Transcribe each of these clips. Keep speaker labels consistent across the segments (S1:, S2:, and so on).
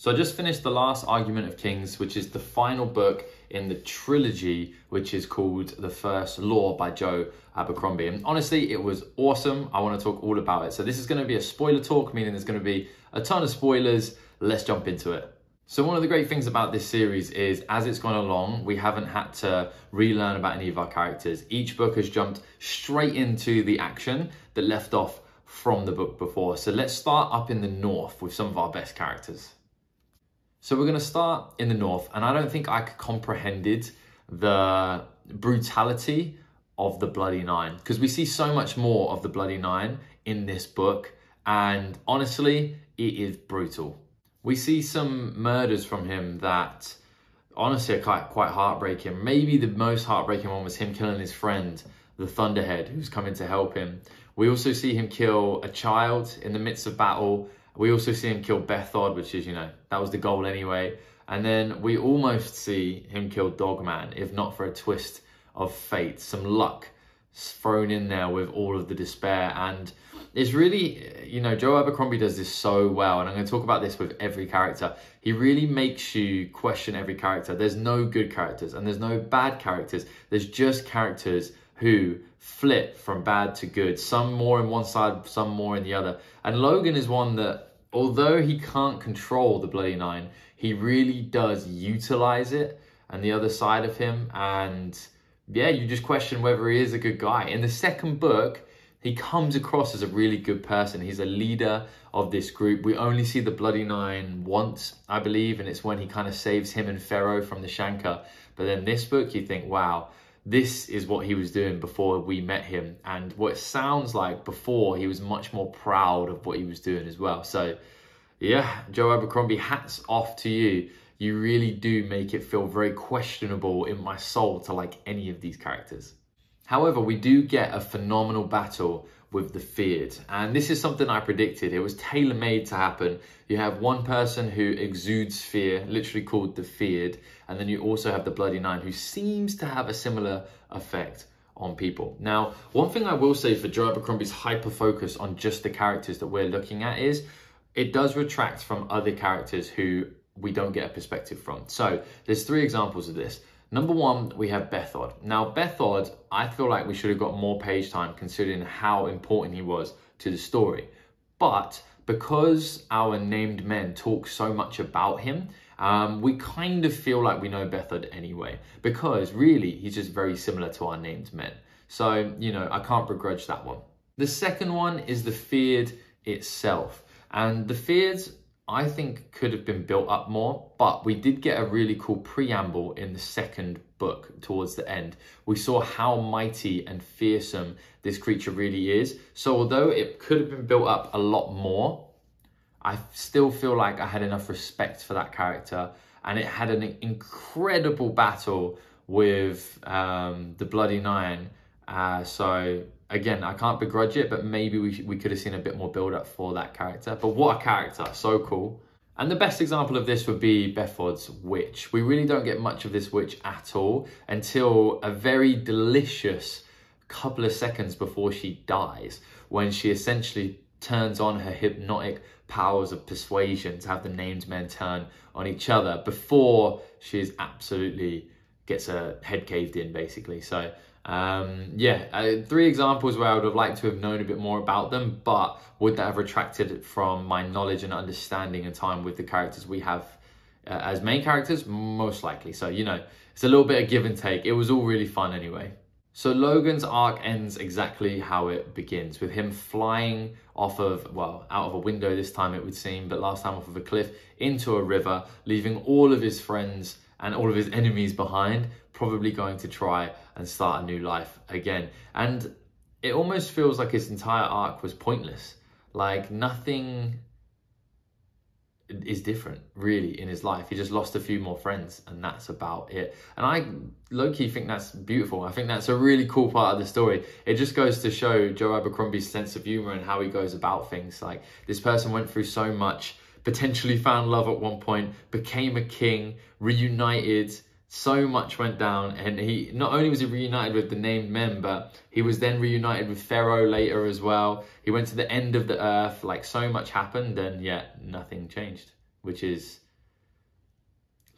S1: So I just finished the last Argument of Kings, which is the final book in the trilogy, which is called The First Law by Joe Abercrombie. And honestly, it was awesome. I want to talk all about it. So this is going to be a spoiler talk, meaning there's going to be a ton of spoilers. Let's jump into it. So one of the great things about this series is as it's gone along, we haven't had to relearn about any of our characters. Each book has jumped straight into the action that left off from the book before. So let's start up in the north with some of our best characters. So we're going to start in the north, and I don't think I comprehended the brutality of the Bloody Nine, because we see so much more of the Bloody Nine in this book, and honestly, it is brutal. We see some murders from him that honestly are quite heartbreaking. Maybe the most heartbreaking one was him killing his friend, the Thunderhead, who's coming to help him. We also see him kill a child in the midst of battle. We also see him kill Bethod, which is, that was the goal anyway. And then we almost see him kill Dogman, if not for a twist of fate, some luck thrown in there with all of the despair. And it's really, Joe Abercrombie does this so well. And I'm going to talk about this with every character. He really makes you question every character. There's no good characters and there's no bad characters. There's just characters who flip from bad to good, some more in one side, some more in the other. And Logan is one that, although he can't control the Bloody Nine, he really does utilize it and the other side of him. And yeah, you just question whether he is a good guy. In the second book, he comes across as a really good person. He's a leader of this group. We only see the Bloody Nine once, I believe, and it's when he kind of saves him and Pharaoh from the Shanker. But then this book, you think, wow, this is what he was doing before we met him. And what it sounds like before, he was much more proud of what he was doing as well. So yeah, Joe Abercrombie, hats off to you. You really do make it feel very questionable in my soul to like any of these characters. However, we do get a phenomenal battle with the Feared. And this is something I predicted. It was tailor-made to happen. You have one person who exudes fear, literally called the Feared. And then you also have the Bloody Nine, who seems to have a similar effect on people. Now, one thing I will say for Joe Abercrombie's hyper-focus on just the characters that we're looking at is it does retract from other characters who we don't get a perspective from. So there's three examples of this. Number one, we have Bethod. Now, Bethod, I feel like we should have got more page time considering how important he was to the story. But because our named men talk so much about him, we kind of feel like we know Bethod anyway, because really he's just very similar to our named men. So, I can't begrudge that one. The second one is the Feared itself. And the Feared, I think, could have been built up more, but we did get a really cool preamble in the second book towards the end. We saw how mighty and fearsome this creature really is. So although it could have been built up a lot more, I still feel like I had enough respect for that character, and it had an incredible battle with the Bloody Nine. So again, I can't begrudge it, but maybe we could have seen a bit more build up for that character. But what a character, so cool. And the best example of this would be Bethod's witch. We really don't get much of this witch at all until a very delicious couple of seconds before she dies, when she essentially turns on her hypnotic powers of persuasion to have the named men turn on each other before she is absolutely gets her head caved in, basically. So three examples where I would have liked to have known a bit more about them, but would that have retracted from my knowledge and understanding and time with the characters we have as main characters? Most likely. So, it's a little bit of give and take. It was all really fun anyway. So Logan's arc ends exactly how it begins, with him flying off of, well, out of a window this time it would seem, but last time off of a cliff into a river, leaving all of his friends and all of his enemies behind, probably going to try and start a new life again. And it almost feels like his entire arc was pointless. Like nothing is different really in his life. He just lost a few more friends and that's about it. And I low-key think that's beautiful. I think that's a really cool part of the story. It just goes to show Joe Abercrombie's sense of humor and how he goes about things. Like this person went through so much, potentially found love at one point, became a king, reunited, so much went down, and he not only was he reunited with the named men, but he was then reunited with Pharaoh later as well. He went to the end of the earth, like so much happened, and yet nothing changed, which is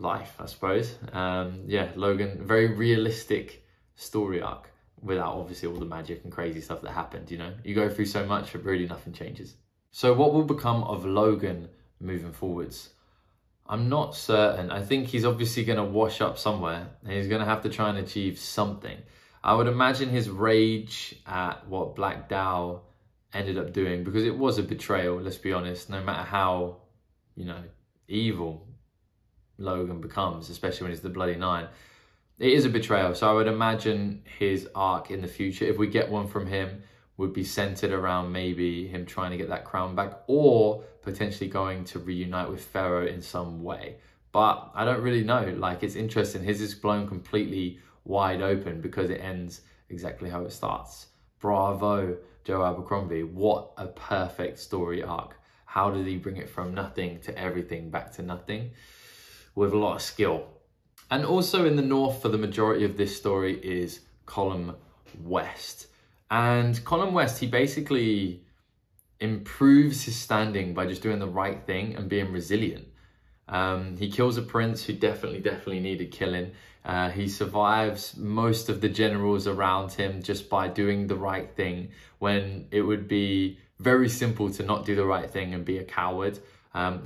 S1: life, I suppose. Yeah, Logan, very realistic story arc without obviously all the magic and crazy stuff that happened, you know? You go through so much, but really nothing changes. So what will become of Logan moving forwards? I'm not certain. I think he's obviously going to wash up somewhere and he's going to have to try and achieve something. I would imagine his rage at what Black Dow ended up doing, because it was a betrayal, let's be honest, no matter how, you know, evil Logan becomes, especially when it's the Bloody Nine. It is a betrayal. So I would imagine his arc in the future, if we get one from him, would be centered around maybe him trying to get that crown back, or potentially going to reunite with Pharaoh in some way. But I don't really know. Like, it's interesting. His is blown completely wide open because it ends exactly how it starts. Bravo, Joe Abercrombie. What a perfect story arc. How did he bring it from nothing to everything back to nothing with a lot of skill? And also in the North for the majority of this story is Column West. And Column West, he basically improves his standing by just doing the right thing and being resilient. He kills a prince who definitely needed killing. He survives most of the generals around him just by doing the right thing, when it would be very simple to not do the right thing and be a coward.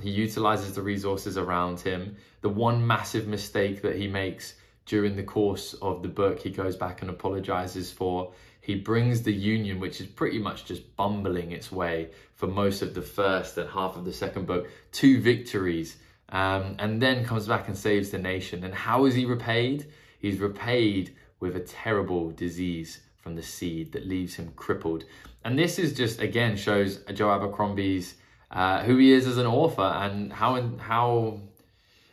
S1: He utilizes the resources around him. The one massive mistake that he makes during the course of the book, he goes back and apologizes for. He brings the Union, which is pretty much just bumbling its way for most of the first and half of the second book, to victories, and then comes back and saves the nation. And how is he repaid? He's repaid with a terrible disease from the seed that leaves him crippled. And this is just, again, shows Joe Abercrombie's who he is as an author, and how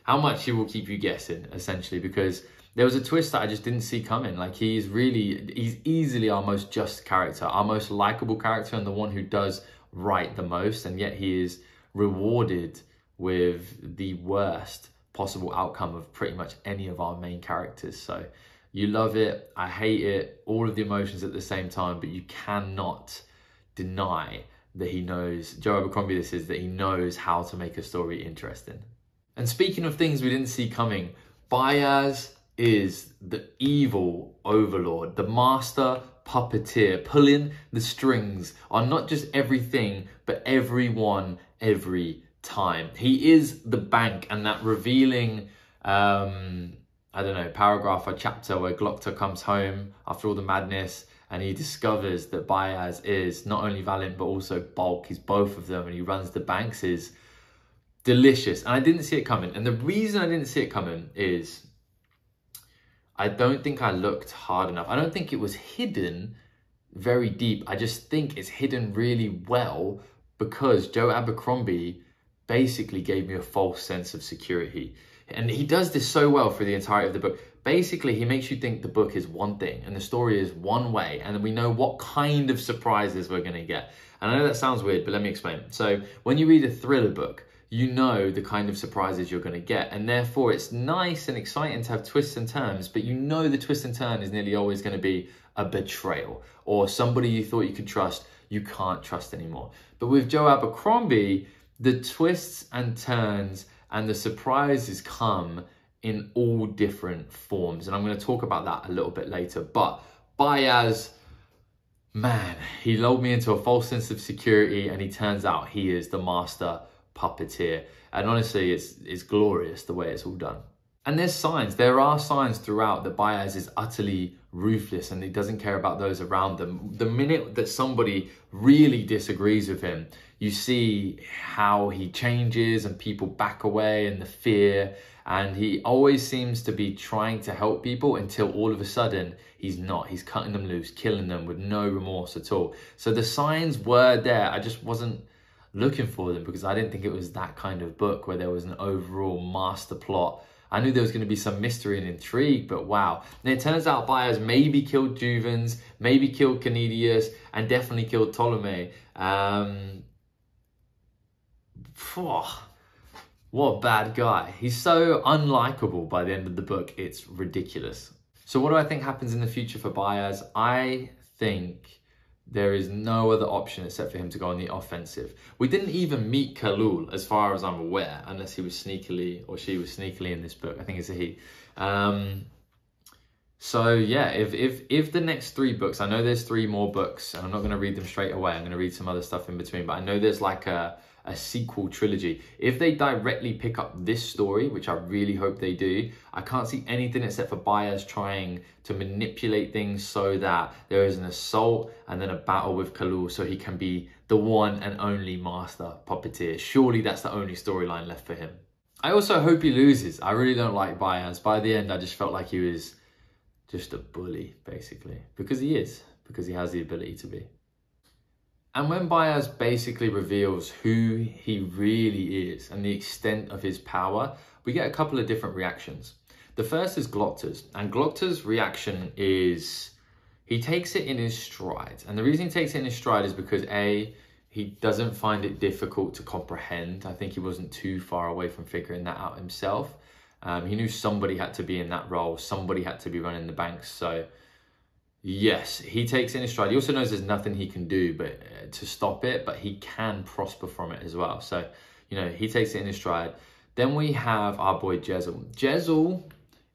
S1: much he will keep you guessing, essentially, because there was a twist that I just didn't see coming. Like, he's easily our most just character, our most likable character, and the one who does right the most, and yet he is rewarded with the worst possible outcome of pretty much any of our main characters. So you love it, I hate it, all of the emotions at the same time, but you cannot deny that he knows, Joe Abercrombie this is, that he knows how to make a story interesting. And speaking of things we didn't see coming, Bayaz is the evil overlord, the master puppeteer, pulling the strings on not just everything, but everyone, every time. He is the bank, and that revealing, I don't know, paragraph or chapter where Glocta comes home after all the madness, and he discovers that Bayaz is not only Valiant, but also Bulk. He's both of them, and he runs the banks, is delicious. And I didn't see it coming. And the reason I didn't see it coming is I don't think I looked hard enough. I don't think it was hidden very deep. I just think it's hidden really well because Joe Abercrombie basically gave me a false sense of security. And he does this so well for the entirety of the book. Basically, he makes you think the book is one thing and the story is one way, and then we know what kind of surprises we're going to get. And I know that sounds weird, but let me explain. So when you read a thriller book, you know the kind of surprises you're going to get, and therefore it's nice and exciting to have twists and turns, but you know the twist and turn is nearly always going to be a betrayal, or somebody you thought you could trust, you can't trust anymore. But with Joe Abercrombie, the twists and turns and the surprises come in all different forms, and I'm going to talk about that a little bit later. But Bayaz, man, he lulled me into a false sense of security, and he turns out he is the master puppeteer. And honestly, it's glorious the way it's all done. And there are signs throughout that Bayaz is utterly ruthless and he doesn't care about those around them. The minute that somebody really disagrees with him, you see how he changes and people back away, and the fear, and he always seems to be trying to help people until all of a sudden he's not. He's cutting them loose, killing them with no remorse at all. So the signs were there. I just wasn't looking for them because I didn't think it was that kind of book where there was an overall master plot. I knew there was going to be some mystery and intrigue, but wow. And it turns out Bayaz maybe killed Juvens, maybe killed Canidius, and definitely killed Ptolemy. What a bad guy. He's so unlikable by the end of the book, it's ridiculous. So what do I think happens in the future for Bayaz? I think There is no other option except for him to go on the offensive. We didn't even meet Khalul, as far as I'm aware, unless he was sneakily, or she was sneakily in this book. I think it's a he. So yeah, if the next 3 books, I know there's 3 more books, and I'm not going to read them straight away. I'm going to read some other stuff in between, but I know there's like a sequel trilogy. If they directly pick up this story, which I really hope they do, I can't see anything except for Baez trying to manipulate things so that there is an assault and then a battle with Khalul so he can be the one and only master puppeteer. Surely that's the only storyline left for him. I also hope he loses. I really don't like Baez. By the end, I just felt like he was just a bully, basically, because he is, because he has the ability to be. And when Baez basically reveals who he really is and the extent of his power, we get a couple of different reactions. The first is Glocta's, and Glocta's reaction is he takes it in his stride. And the reason he takes it in his stride is because A, he doesn't find it difficult to comprehend. I think he wasn't too far away from figuring that out himself. He knew somebody had to be in that role, somebody had to be running the banks, so yes, he takes it in his stride. He also knows there's nothing he can do to stop it, but he can prosper from it as well. So, you know, he takes it in his stride. Then we have our boy Jezal. Jezal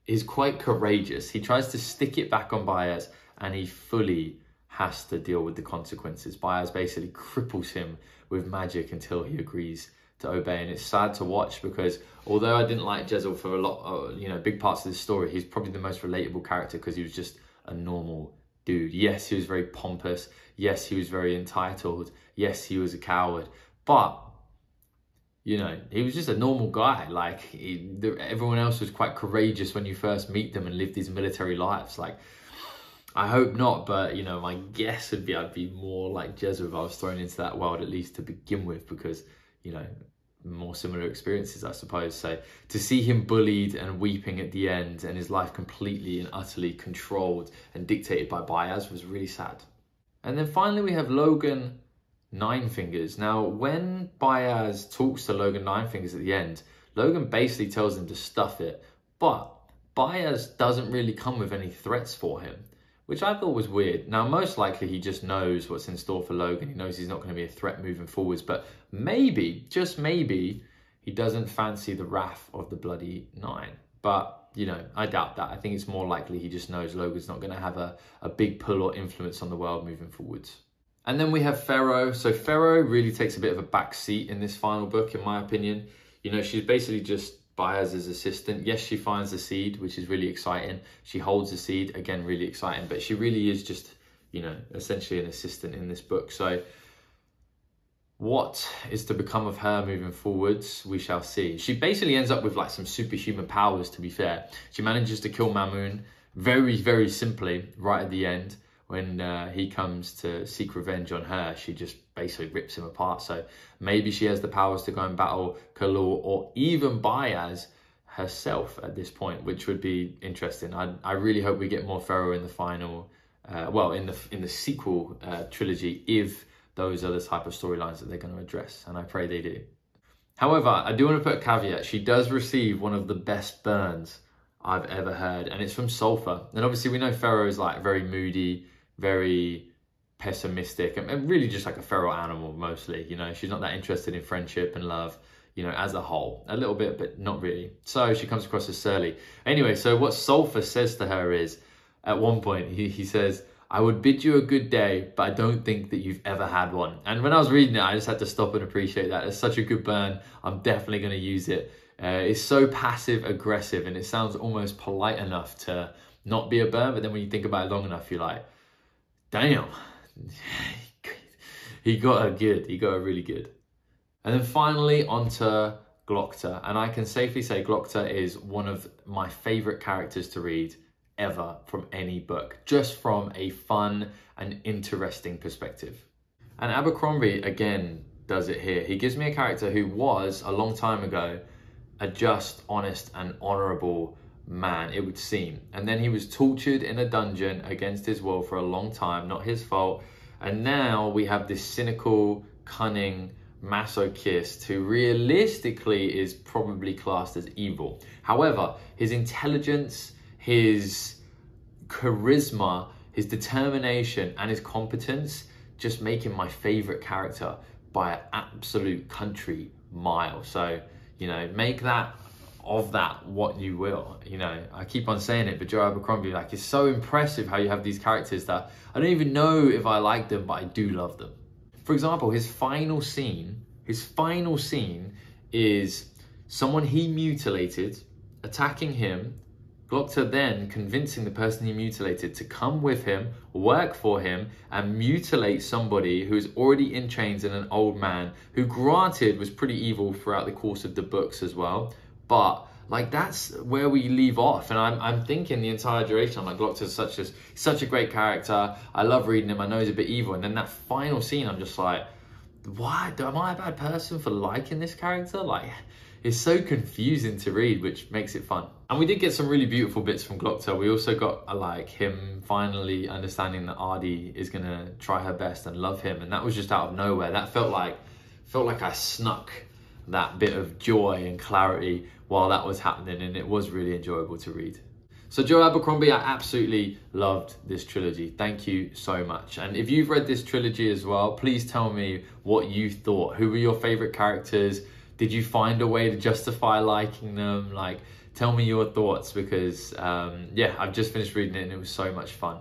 S1: is quite courageous. He tries to stick it back on Baez, and he fully has to deal with the consequences. Baez basically cripples him with magic until he agrees to obey. And it's sad to watch because although I didn't like Jezal for a lot of, big parts of this story, he's probably the most relatable character because he was just a normal dude. Yes, he was very pompous. Yes, he was very entitled. Yes, he was a coward. But, he was just a normal guy. Like, everyone else was quite courageous when you first meet them and live these military lives. Like, I hope not, but, my guess would be I'd be more like Jezza if I was thrown into that world, at least to begin with, because, more similar experiences, I suppose. So to see him bullied and weeping at the end and his life completely and utterly controlled and dictated by Baez was really sad. And then finally we have Logan Ninefingers. Now, when Baez talks to Logan Ninefingers at the end, Logan basically tells him to stuff it, but Baez doesn't really come with any threats for him, which I thought was weird. Now, most likely he just knows what's in store for Logan. He knows he's not going to be a threat moving forwards, but maybe, just maybe, he doesn't fancy the wrath of the Bloody Nine. But, I doubt that. I think it's more likely he just knows Logan's not going to have a big pull or influence on the world moving forwards. And then we have Pharaoh. So Pharaoh really takes a bit of a back seat in this final book, in my opinion. She's basically just Baez's assistant. Yes, she finds the seed, which is really exciting. She holds the seed, again, really exciting. But she really is just, essentially an assistant in this book. So what is to become of her moving forwards, we shall see. She basically ends up with like some superhuman powers, to be fair. She manages to kill Mamoon very, very simply right at the end. When he comes to seek revenge on her, she just basically rips him apart. So maybe she has the powers to go and battle Khalul or even Baez herself at this point, which would be interesting. I really hope we get more Pharaoh in the final, in the sequel trilogy, if those are the type of storylines that they're going to address, and I pray they do. However, I do want to put a caveat. She does receive one of the best burns I've ever heard, and it's from Sulfur. And obviously we know Pharaoh is like very moody, very pessimistic, and really just like a feral animal mostly. She's not that interested in friendship and love, as a whole. A little bit, but not really. So she comes across as surly. Anyway, so what Sulfur says to her is, at one point, he says, "I would bid you a good day, but I don't think that you've ever had one." And when I was reading it, I just had to stop and appreciate that. It's such a good burn. I'm definitely going to use it. It's so passive aggressive, and it sounds almost polite enough to not be a burn, but then when you think about it long enough, you're like, damn, he got her good. He got her really good. And then finally onto Glocta. And I can safely say Glocta is one of my favorite characters to read ever from any book, just from a fun and interesting perspective. And Abercrombie, again, does it here. He gives me a character who was, a long time ago, a just, honest, and honourable man, it would seem. And then he was tortured in a dungeon against his will for a long time, not his fault. And now we have this cynical, cunning masochist who realistically is probably classed as evil. However, his intelligence, his charisma, his determination, and his competence just make him my favorite character by an absolute country mile. So, you know, make that of that what you will. You know, I keep on saying it, but Joe Abercrombie, like, it's so impressive how you have these characters that I don't even know if I like them, but I do love them. For example, his final scene is someone he mutilated attacking him, Glocta then convincing the person he mutilated to come with him, work for him, and mutilate somebody who's already in chains and an old man, who granted was pretty evil throughout the course of the books as well. But like, that's where we leave off. And I'm thinking the entire duration, I'm like, Glocta's such a great character. I love reading him. I know he's a bit evil. And then that final scene, I'm just like, why? Am I a bad person for liking this character? Like, it's so confusing to read, which makes it fun. And we did get some really beautiful bits from Glocta. We also got like him finally understanding that Ardi is gonna try her best and love him, and that was just out of nowhere. That felt like I snuck that bit of joy and clarity while that was happening, and it was really enjoyable to read. So Joe Abercrombie, I absolutely loved this trilogy. Thank you so much. And if you've read this trilogy as well, please tell me what you thought. Who were your favorite characters? Did you find a way to justify liking them? Like, tell me your thoughts, because yeah, I've just finished reading it and it was so much fun.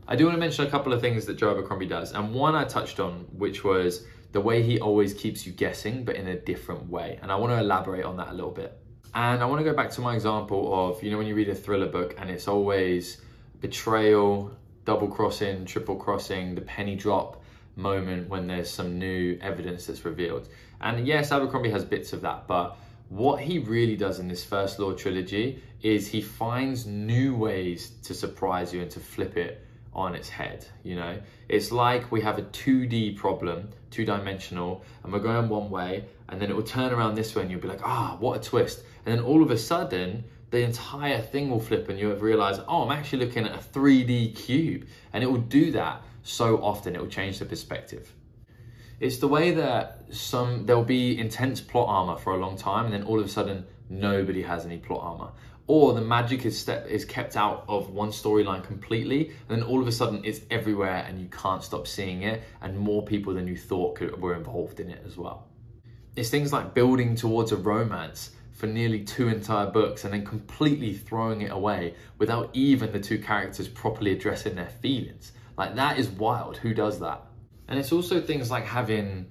S1: I do want to mention a couple of things that Joe Abercrombie does. And one I touched on, which was the way he always keeps you guessing, but in a different way. And I want to elaborate on that a little bit. And I want to go back to my example of, you know, when you read a thriller book and it's always betrayal, double crossing, triple crossing, the penny drop moment when there's some new evidence that's revealed. And yes, Abercrombie has bits of that, but what he really does in this first Law trilogy is he finds new ways to surprise you and to flip it on its head. You know, it's like we have a 2D problem, two-dimensional, and we're going one way, and then it will turn around this way and you'll be like, ah, what a twist. And then all of a sudden, the entire thing will flip and you'll realize, oh, I'm actually looking at a 3D cube. And it will do that so often, it will change the perspective. It's the way that there'll be intense plot armor for a long time, and then all of a sudden, nobody has any plot armor. Or the magic is kept out of one storyline completely, and then all of a sudden it's everywhere and you can't stop seeing it, and more people than you thought were involved in it as well. It's things like building towards a romance for nearly 2 entire books and then completely throwing it away without even the 2 characters properly addressing their feelings. Like, that is wild. Who does that? And it's also things like having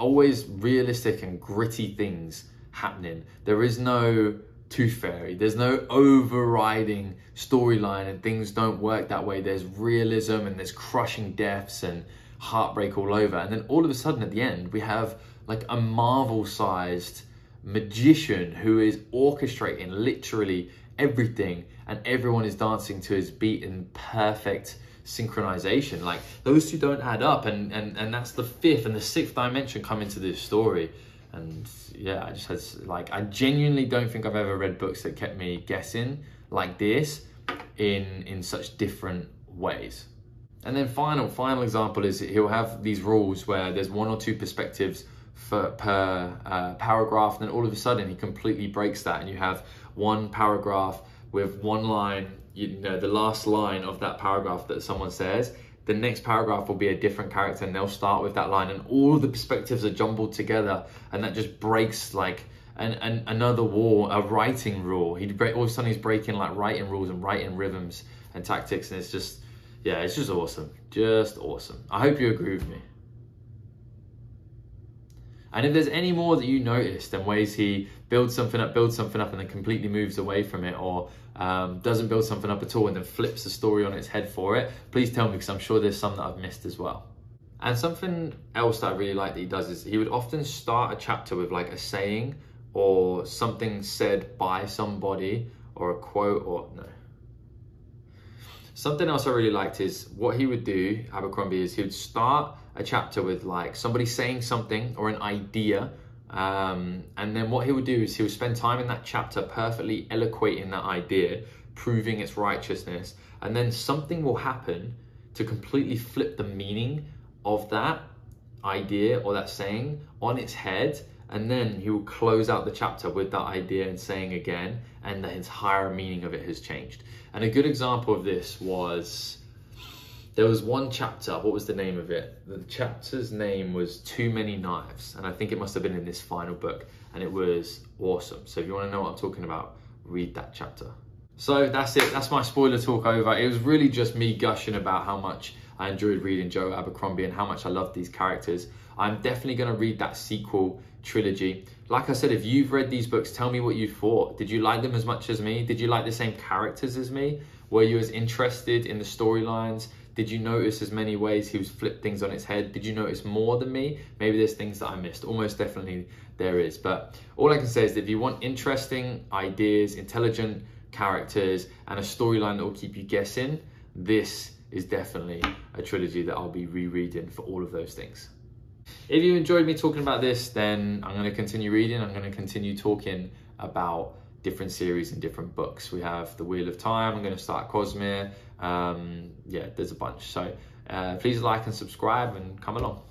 S1: always realistic and gritty things happening. There is no tooth fairy. There's no overriding storyline, and things don't work that way. There's realism and there's crushing deaths and heartbreak all over. And then all of a sudden at the end, we have like a Marvel-sized magician who is orchestrating literally everything, and everyone is dancing to his beat in perfect synchronization. Like, those two don't add up, and that's the 5th and the 6th dimension come into this story. And yeah, I just had, like, I genuinely don't think I've ever read books that kept me guessing like this in such different ways. And then final example is he'll have these rules where there's 1 or 2 perspectives per paragraph, and then all of a sudden he completely breaks that, and you have one paragraph with one line, you know, the last line of that paragraph that someone says, the next paragraph will be a different character and they'll start with that line, and all of the perspectives are jumbled together, and that just breaks like another wall, a writing rule. All of a sudden he's breaking like writing rules and writing rhythms and tactics, and it's just, yeah, it's just awesome. Just awesome. I hope you agree with me. And if there's any more that you noticed, and ways he builds something up, and then completely moves away from it, or doesn't build something up at all and then flips the story on its head for it, please tell me, because I'm sure there's some that I've missed as well. And something else that I really like that he does is he would often start a chapter with like a saying or something said by somebody, or a quote, or no. Something else I really liked is what he would do, Abercrombie, is he would start a chapter with like somebody saying something or an idea, and then what he would do is he would spend time in that chapter perfectly eloquating that idea, proving its righteousness, and then something will happen to completely flip the meaning of that idea or that saying on its head, and then he will close out the chapter with that idea and saying again, and the entire meaning of it has changed. And a good example of this was There was one chapter, what was the name of it? The chapter's name was Too Many Knives, and I think it must have been in this final book, and it was awesome. So if you want to know what I'm talking about, read that chapter. So that's it, that's my spoiler talk over. It was really just me gushing about how much I enjoyed reading Joe Abercrombie and how much I love these characters. I'm definitely going to read that sequel trilogy. Like I said, if you've read these books, tell me what you thought. Did you like them as much as me? Did you like the same characters as me? Were you as interested in the storylines? Did you notice as many ways he was flipped things on its head? Did you notice more than me? Maybe there's things that I missed. Almost definitely there is. But all I can say is that if you want interesting ideas, intelligent characters, and a storyline that will keep you guessing, this is definitely a trilogy that I'll be rereading for all of those things. If you enjoyed me talking about this, then I'm going to continue reading. I'm going to continue talking about different series and different books. We have The Wheel of Time. I'm going to start Cosmere. Yeah, there's a bunch. So please like and subscribe and come along.